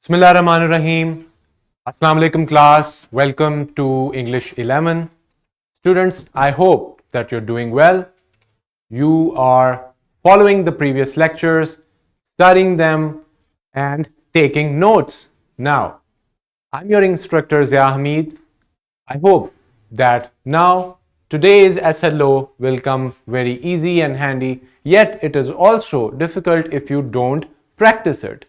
Bismillahirrahmanirrahim. Assalamu alaikum class. Welcome to English 11. Students, I hope that you're doing well. You are following the previous lectures, studying them and taking notes. Now, I'm your instructor Zia Hamid. I hope that now today's SLO will come very easy and handy, yet it is also difficult if you don't practice it.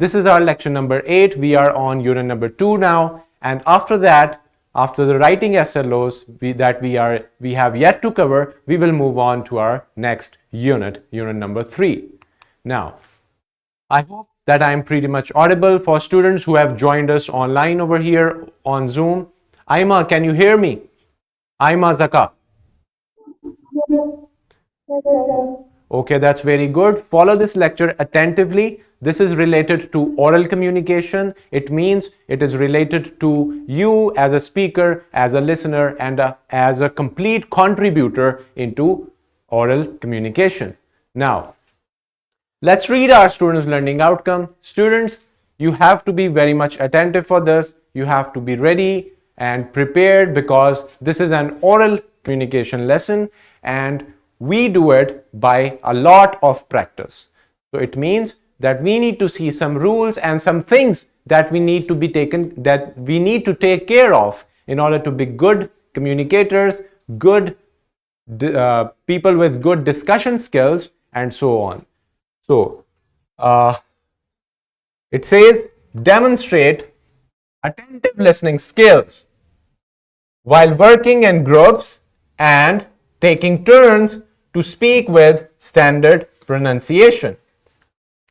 This is our lecture number 8. We are on unit number 2 now, and after that, after the writing SLOs we have yet to cover, we will move on to our next unit, unit number 3. Now, I hope that I am pretty much audible for students who have joined us online over here on Zoom. Aima, can you hear me? Aima Zaka. Okay, that's very good. Follow this lecture attentively. This is related to oral communication. It means it is related to you as a speaker, as a listener, and as a complete contributor into oral communication. Now, let's read our students' learning outcome. Students, you have to be very much attentive for this. You have to be ready and prepared because this is an oral communication lesson and we do it by a lot of practice. So it means that we need to see some rules and some things that we need to take care of in order to be good communicators, good people with good discussion skills, and so on. So it says demonstrate attentive listening skills while working in groups and taking turns to speak with standard pronunciation.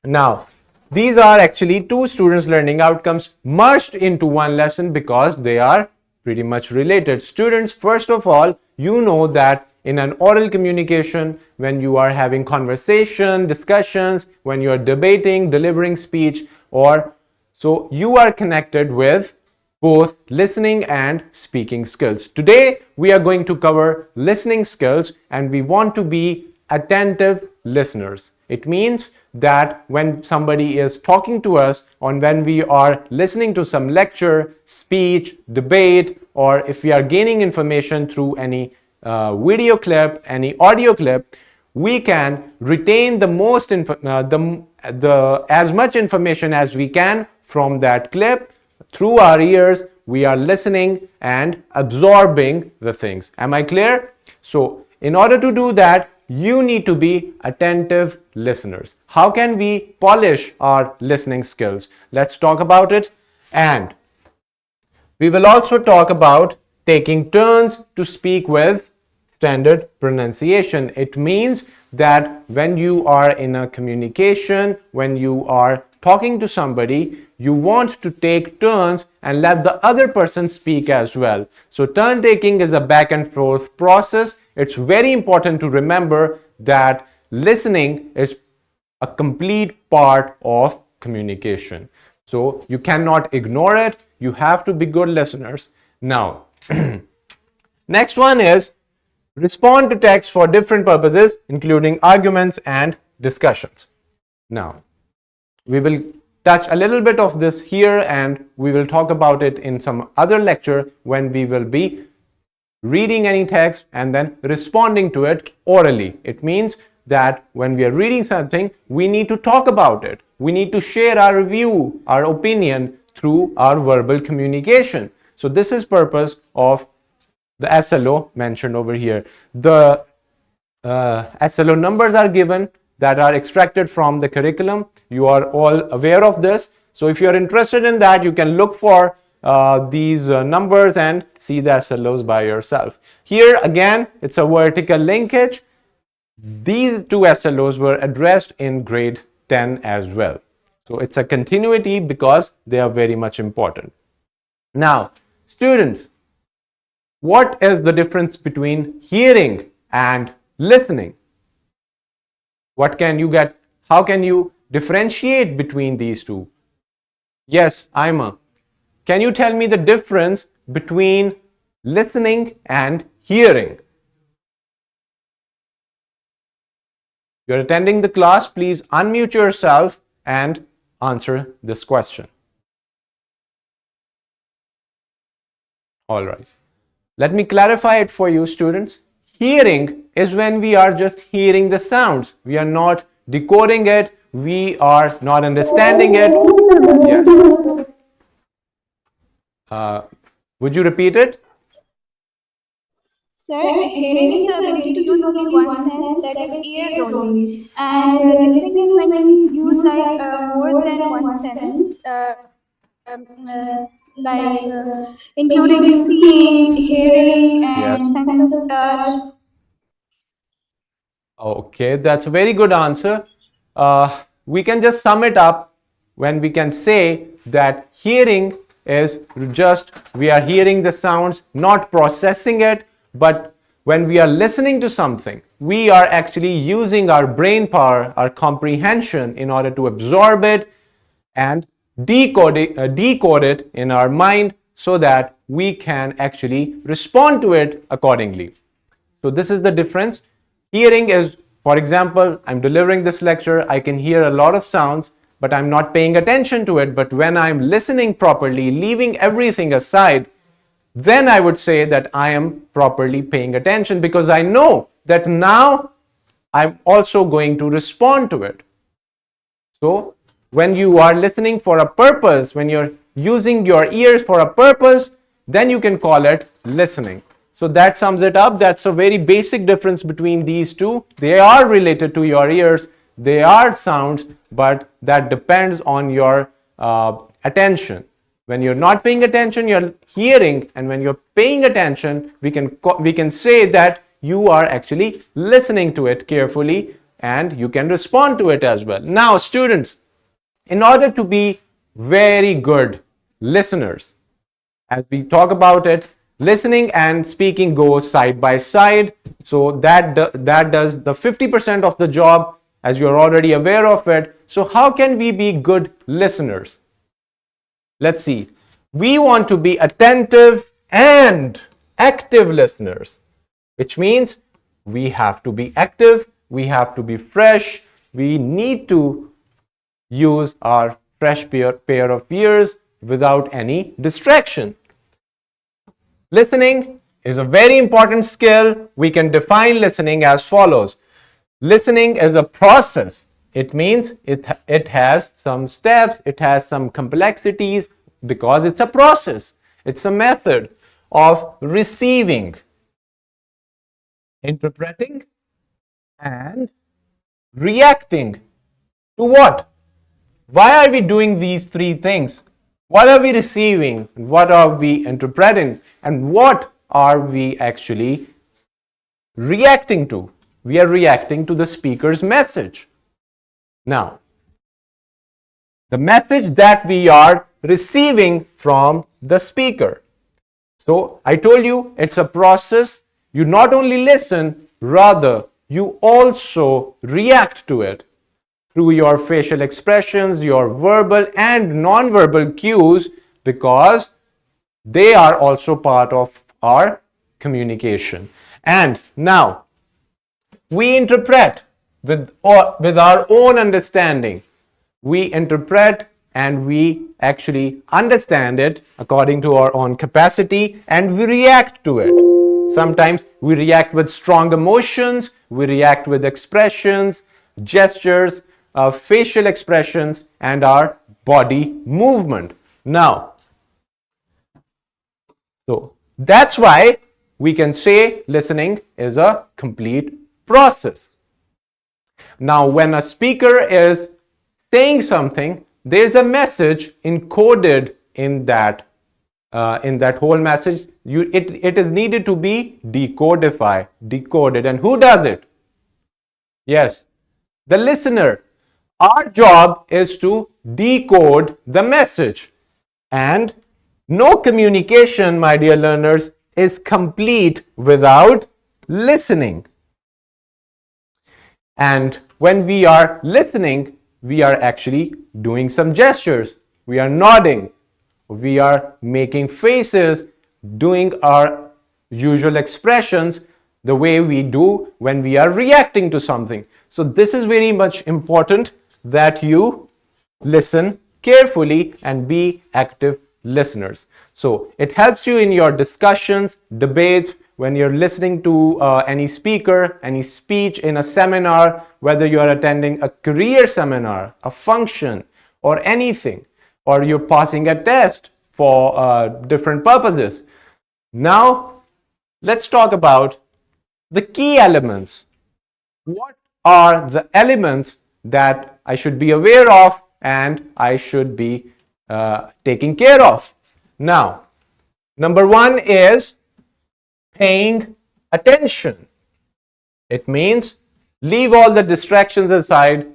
Now, these are actually two students' learning outcomes merged into one lesson because they are pretty much related. Students, first of all, you know that in an oral communication, when you are having conversation, discussions, when you are debating, delivering speech, so you are connected with both listening and speaking skills. Today, we are going to cover listening skills and we want to be attentive listeners. It means that when somebody is talking to us or when we are listening to some lecture, speech, debate, or if we are gaining information through any video clip, any audio clip, we can retain as much information as we can from that clip. Through our ears, we are listening and absorbing the things. Am I clear? So, in order to do that, you need to be attentive listeners. How can we polish our listening skills? Let's talk about it. And we will also talk about taking turns to speak with standard pronunciation. It means that when you are in a communication, when you are talking to somebody, you want to take turns and let the other person speak as well. So turn taking is a back and forth process. It's very important to remember that listening is a complete part of communication. So you cannot ignore it. You have to be good listeners. Now, next one is respond to text for different purposes, including arguments and discussions. Now, we will touch a little bit of this here and we will talk about it in some other lecture when we will be reading any text and then responding to it orally. It means that when we are reading something, we need to talk about it. We need to share our view, our opinion through our verbal communication. So this is purpose of the SLO mentioned over here. The SLO numbers are given that are extracted from the curriculum. You are all aware of this. So if you are interested in that, you can look for these numbers and see the SLOs by yourself. Here again, it's a vertical linkage. These two SLOs were addressed in grade 10 as well. So it's a continuity because they are very much important. Now, students, what is the difference between hearing and listening? What can you get? How can you differentiate between these two? Yes, Ima. Can you tell me the difference between listening and hearing? You're attending the class, please unmute yourself and answer this question. All right. Let me clarify it for you, students. Hearing is when we are just hearing the sounds. We are not decoding it. We are not understanding it. Yes. Would you repeat it? Sir, hearing is the ability to use only one sense, that is ears only. And listening is when we use like more than one sense, um, uh, like including seeing, hearing, and Yes. sense of touch. Okay, that's a very good answer. We can just sum it up when we can say that hearing is just we are hearing the sounds, not processing it, but when we are listening to something, we are actually using our brain power, our comprehension in order to absorb it and decode it in our mind so that we can actually respond to it accordingly. So this is the difference. Hearing is, for example, I'm delivering this lecture, I can hear a lot of sounds, but I'm not paying attention to it. But when I'm listening properly, leaving everything aside, then I would say that I am properly paying attention because I know that now I'm also going to respond to it. So when you are listening for a purpose, when you're using your ears for a purpose, then you can call it listening. So that sums it up. That's a very basic difference between these two. They are related to your ears. They are sounds, but that depends on your attention. When you're not paying attention, you're hearing, and when you're paying attention, we can say that you are actually listening to it carefully and you can respond to it as well. Now, students, in order to be very good listeners, as we talk about it, listening and speaking go side by side. So that does the 50% of the job, as you're already aware of it. So how can we be good listeners? Let's see. We want to be attentive and active listeners, which means we have to be active, we have to be fresh, we need to use our fresh pair of ears without any distraction. Listening is a very important skill. We can define listening as follows. Listening is a process. It means it has some steps, it has some complexities because it's a process. It's a method of receiving, interpreting, and reacting to what? Why are we doing these three things? What are we receiving? What are we interpreting? And what are we actually reacting to? We are reacting to the speaker's message. Now, the message that we are receiving from the speaker. So, I told you it's a process. You not only listen, rather, you also react to it through your facial expressions, your verbal and non-verbal cues, because they are also part of our communication. And now we interpret with our own understanding. We interpret and we actually understand it according to our own capacity and we react to it. Sometimes we react with strong emotions, we react with expressions, gestures, facial expressions, and our body movement. Now, so that's why we can say listening is a complete process. Now, when a speaker is saying something, there's a message encoded in that whole message. It is needed to be decoded. And who does it? Yes, the listener. Our job is to decode the message. And no communication, my dear learners, is complete without listening. And when we are listening, we are actually doing some gestures. We are nodding. We are making faces, doing our usual expressions the way we do when we are reacting to something. So this is very much important that you listen carefully and be active listeners. So it helps you in your discussions, debates, when you're listening to any speaker, any speech in a seminar, whether you're attending a career seminar, a function, or anything, or you're passing a test for different purposes. Now, let's talk about the key elements. What are the elements that I should be aware of and I should be taking care of? Now, number one is paying attention. It means leave all the distractions aside.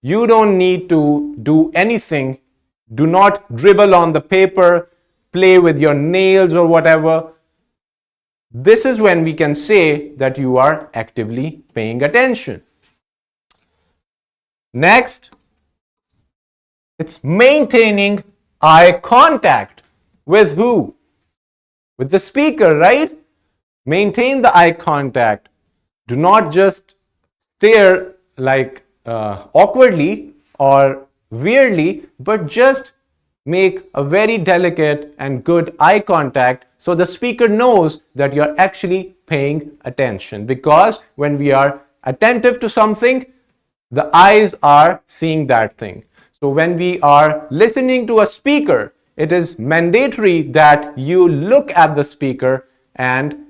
You don't need to do anything. Do not dribble on the paper, play with your nails or whatever. This is when we can say that you are actively paying attention. Next, it's maintaining eye contact. With who? With the speaker, right? Maintain the eye contact. Do not just stare like awkwardly or weirdly, but just make a very delicate and good eye contact so the speaker knows that you're actually paying attention. Because when we are attentive to something, the eyes are seeing that thing. So when we are listening to a speaker, it is mandatory that you look at the speaker and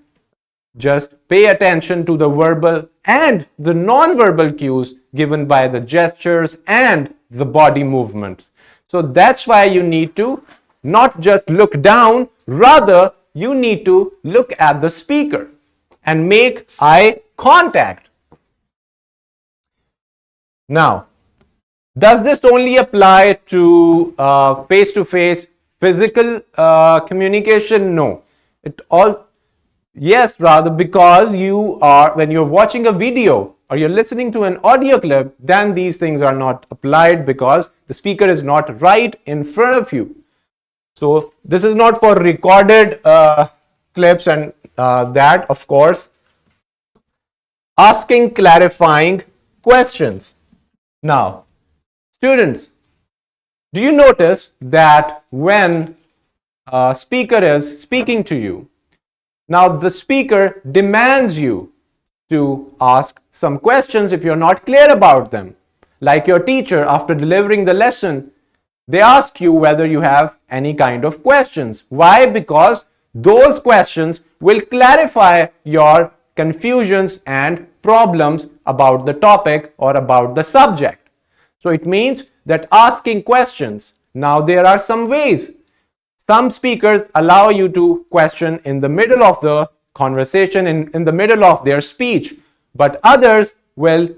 just pay attention to the verbal and the non-verbal cues given by the gestures and the body movement. So that's why you need to not just look down, rather you need to look at the speaker and make eye contact. Now, does this only apply to face-to-face physical communication? No. Yes, rather, because when you're watching a video or you're listening to an audio clip, then these things are not applied because the speaker is not right in front of you. So this is not for recorded clips and that, of course. Asking clarifying questions. Now, students, do you notice that when a speaker is speaking to you, now the speaker demands you to ask some questions if you're not clear about them. Like your teacher, after delivering the lesson, they ask you whether you have any kind of questions. Why? Because those questions will clarify your confusions and problems about the topic or about the subject. So it means that asking questions. Now there are some ways. Some speakers allow you to question in the middle of the conversation, in the middle of their speech, but others will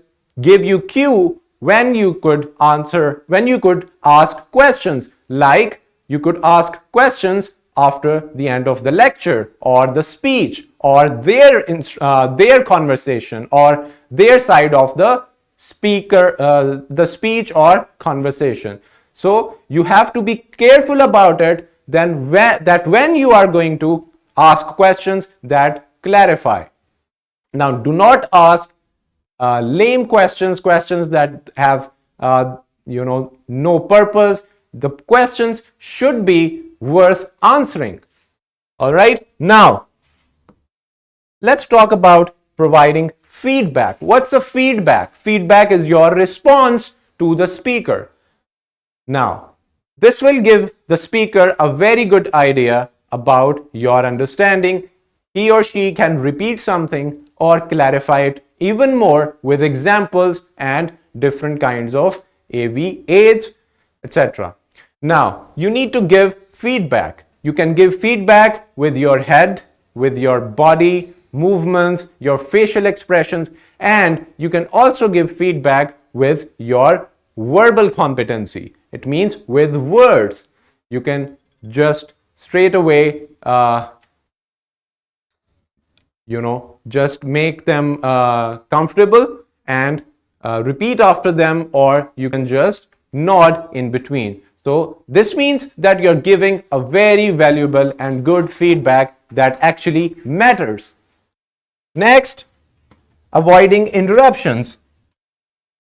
give you cue when you could ask questions. Like you could ask questions after the end of the lecture or the speech or their conversation or their side of the speech or conversation. So you have to be careful about it. Then when you are going to ask questions that clarify. Now, do not ask lame questions that have no purpose. The questions should be worth answering. All right. Now, let's talk about providing feedback. What's a feedback? Feedback is your response to the speaker. Now, this will give the speaker a very good idea about your understanding. He or she can repeat something or clarify it even more with examples and different kinds of AV aids, etc. Now, you need to give feedback. You can give feedback with your head, with your body movements, your facial expressions, and you can also give feedback with your verbal competency. It means with words. You can just straight away, just make them comfortable and repeat after them, or you can just nod in between. So this means that you're giving a very valuable and good feedback that actually matters. Next, avoiding interruptions.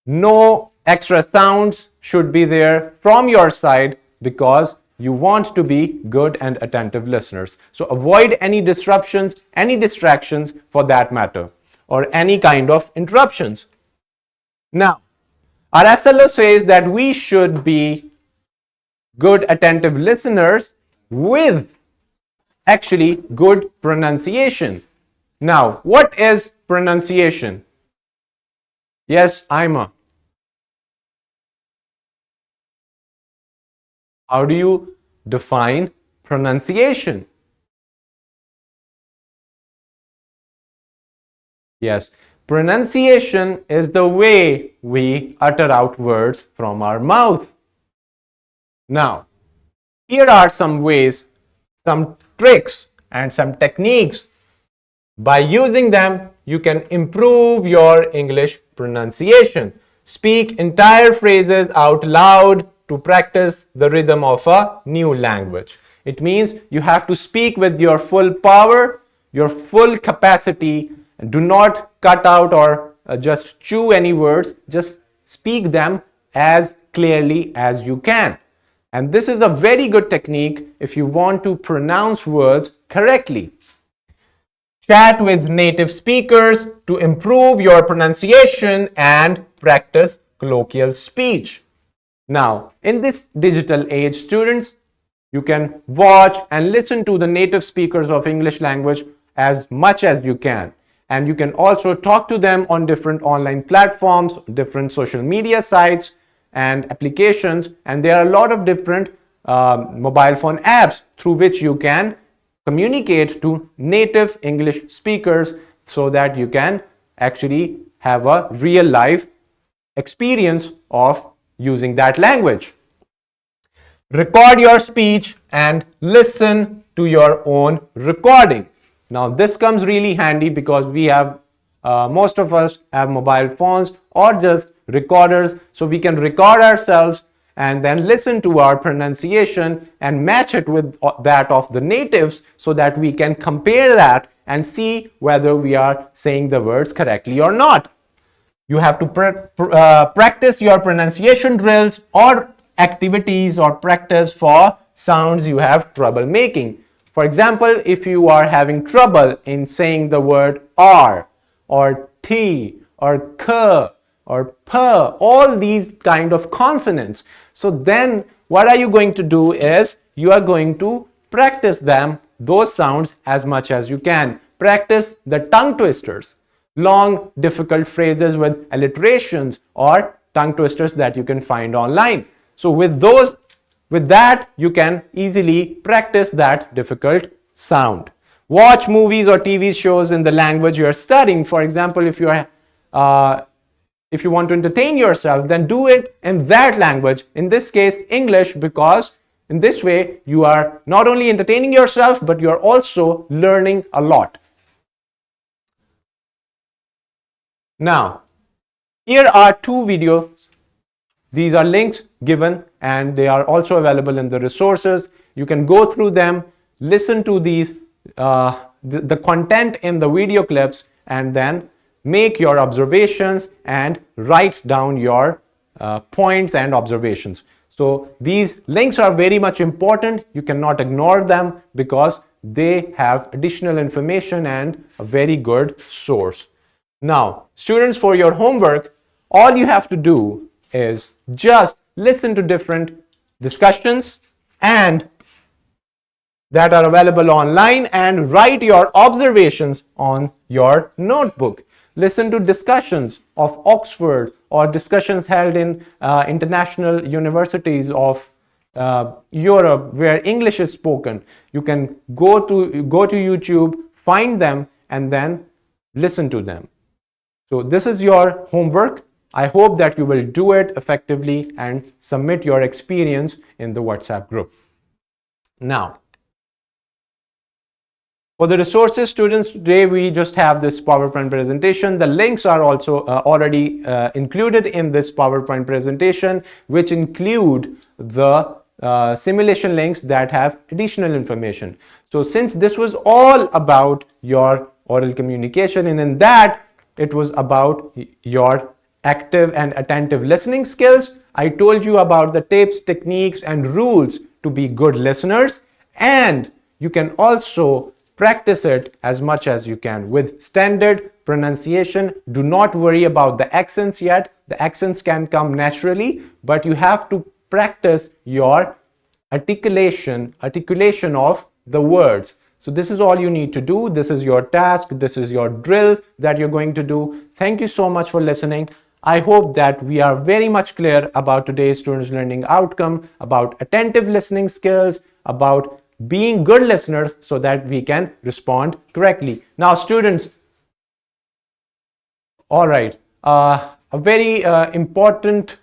No extra sounds should be there from your side because you want to be good and attentive listeners. So avoid any disruptions, any distractions for that matter, or any kind of interruptions. Now, our SLO says that we should be good attentive listeners with actually good pronunciation. Now, what is pronunciation? Yes, Ima. How do you define pronunciation? Yes, pronunciation is the way we utter out words from our mouth. Now, here are some ways, some tricks, and some techniques. By using them, you can improve your English pronunciation. Speak entire phrases out loud to practice the rhythm of a new language. It means you have to speak with your full power, your full capacity, and do not cut out or just chew any words. Just speak them as clearly as you can. And this is a very good technique if you want to pronounce words correctly. Chat with native speakers to improve your pronunciation and practice colloquial speech. Now, in this digital age, students, you can watch and listen to the native speakers of English language as much as you can. And you can also talk to them on different online platforms, different social media sites and applications. And there are a lot of different mobile phone apps through which you can communicate to native English speakers so that you can actually have a real life experience of using that language. Record your speech and listen to your own recording. Now this comes really handy because we have most of us have mobile phones or just recorders, so we can record ourselves and then listen to our pronunciation and match it with that of the natives so that we can compare that and see whether we are saying the words correctly or not. You have to practice your pronunciation drills or activities or practice for sounds you have trouble making. For example, if you are having trouble in saying the word R or T or K or P, all these kind of consonants. So then what are you going to do is you are going to practice them, those sounds as much as you can. Practice the tongue twisters, long difficult phrases with alliterations or tongue twisters that you can find online. So with that you can easily practice that difficult sound. Watch movies or TV shows in the language you are studying. For example, if you want to entertain yourself, then do it in that language, in this case English, because in this way you are not only entertaining yourself but you are also learning a lot. Now, here are two videos. These are links given and they are also available in the resources. You can go through them, listen to these, the content in the video clips, and then make your observations and write down your points and observations. So these links are very much important. You cannot ignore them because they have additional information and a very good source. Now, students, for your homework, all you have to do is just listen to different discussions and that are available online and write your observations on your notebook. Listen to discussions of Oxford or discussions held in international universities of Europe where English is spoken. You can go to YouTube, find them, and then listen to them. So this is your homework. I hope that you will do it effectively and submit your experience in the WhatsApp group. Now, for the resources, students, today we just have this PowerPoint presentation. The links are also already included in this PowerPoint presentation, which include the simulation links that have additional information. So since this was all about your oral communication, and in that it was about your active and attentive listening skills, I told you about the tips, techniques, and rules to be good listeners, and you can also practice it as much as you can with standard pronunciation. Do not worry about the accents yet. The accents can come naturally, but you have to practice your articulation of the words. So this is all you need to do. This is your task. This is your drill that you're going to do. Thank you so much for listening. I hope that we are very much clear about today's students learning outcome, about attentive listening skills, about being good listeners so that we can respond correctly. Now, students, all right, a very important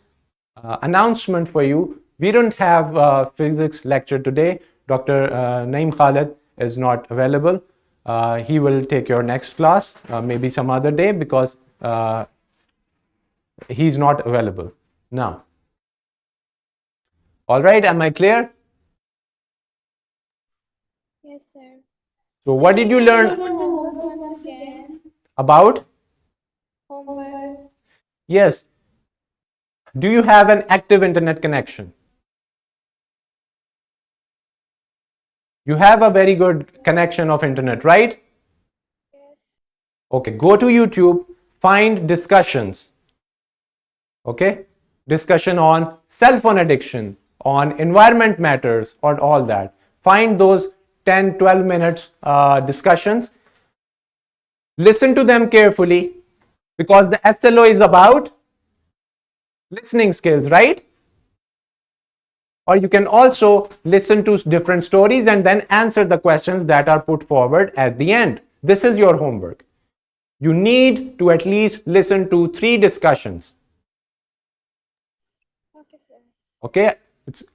announcement for you. We don't have a physics lecture today. Dr. Naeem Khalid is not available. He will take your next class maybe some other day because he's not available now. All right, am I clear? Yes, sir. So what did you learn Homework once again. about? Homework. Yes. Do you have an active internet connection? You have a very good connection of internet, right? Yes. Okay, go to YouTube, find discussions. Okay, discussion on cell phone addiction, on environment matters, or all that. Find those 10-12 minutes discussions. Listen to them carefully because the SLO is about listening skills, right? Or you can also listen to different stories and then answer the questions that are put forward at the end. This is your homework. You need to at least listen to 3 discussions. Okay, sir. Okay,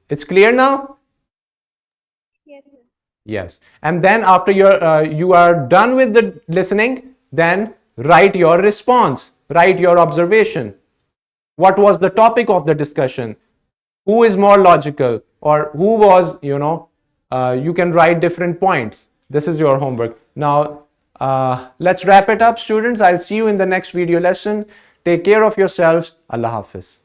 it's clear now? Yes, sir. Yes. And then after you are done with the listening, then write your response, write your observation. What was the topic of the discussion? Who is more logical, or who was, you can write different points. This is your homework. Now, let's wrap it up, students. I'll see you in the next video lesson. Take care of yourselves. Allah Hafiz.